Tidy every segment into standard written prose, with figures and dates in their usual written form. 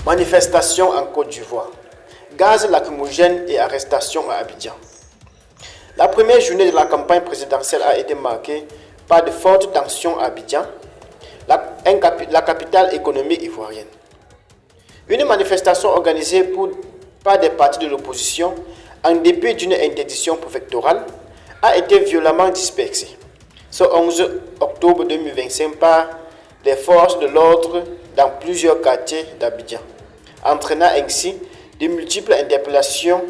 Manifestation en Côte d'Ivoire. Gaz lacrymogène et arrestation à Abidjan. La première journée de la campagne présidentielle a été marquée par de fortes tensions à Abidjan, la capitale économique ivoirienne. Une manifestation organisée par des partis de l'opposition, en dépit d'une interdiction préfectorale, a été violemment dispersée ce 11 octobre 2025 par les forces de l'ordre dans plusieurs quartiers d'Abidjan, entraînant ainsi de multiples interpellations.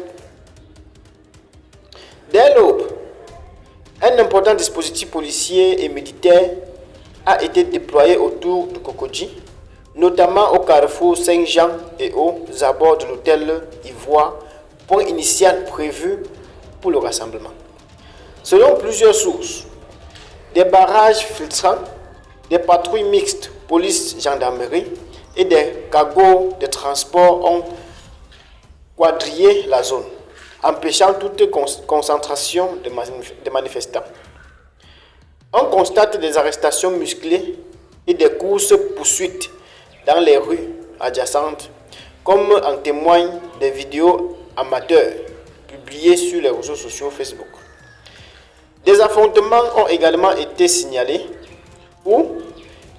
Dès l'aube, un important dispositif policier et militaire a été déployé autour du Cocody, notamment au carrefour Saint-Jean et aux abords de l'hôtel Ivoire, point initial prévu pour le rassemblement. Selon plusieurs sources, des barrages filtrants, des patrouilles mixtes police-gendarmerie et des cargos de transport ont quadrillé la zone, empêchant toute concentration de manifestants. On constate des arrestations musclées et des courses-poursuites dans les rues adjacentes, comme en témoignent des vidéos amateurs publiées sur les réseaux sociaux Facebook. Des affrontements ont également été signalés où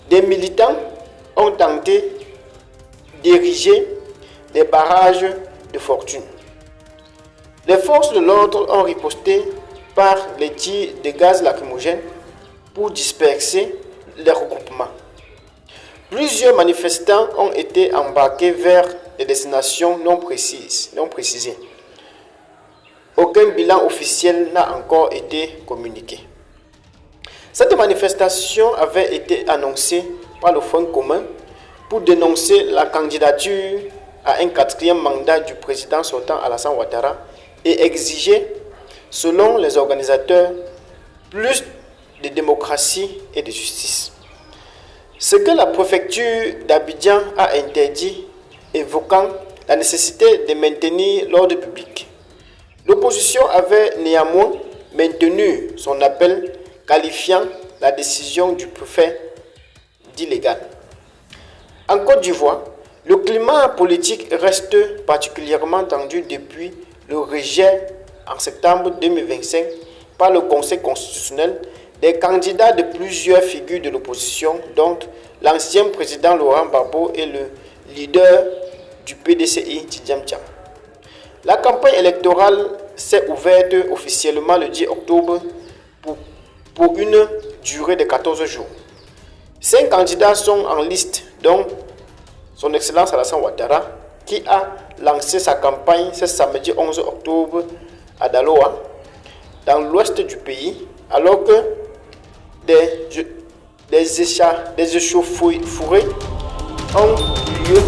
des militants ont tenté d'ériger des barrages de fortune. Les forces de l'ordre ont riposté par les tirs de gaz lacrymogène pour disperser les regroupements. Plusieurs manifestants ont été embarqués vers des destinations non précisées. Aucun bilan officiel n'a encore été communiqué. Cette manifestation avait été annoncée par le Front commun pour dénoncer la candidature à un 4e mandat du président sortant Alassane Ouattara et exiger, selon les organisateurs, plus de démocratie et de justice. Ce que la préfecture d'Abidjan a interdit, évoquant la nécessité de maintenir l'ordre public. L'opposition avait néanmoins maintenu son appel, qualifiant la décision du préfet d'illégale. En Côte d'Ivoire, le climat politique reste particulièrement tendu depuis le rejet en septembre 2025 par le Conseil constitutionnel des candidats de plusieurs figures de l'opposition, dont l'ancien président Laurent Gbagbo et le leader du PDCI, Tidjam Thiam. La campagne électorale s'est ouverte officiellement le 10 octobre pour une durée de 14 jours. 5 candidats sont en liste, dont son Excellence Alassane Ouattara, qui a lancé sa campagne ce samedi 11 octobre à Daloa, dans l'ouest du pays, alors que des échauffourées ont lieu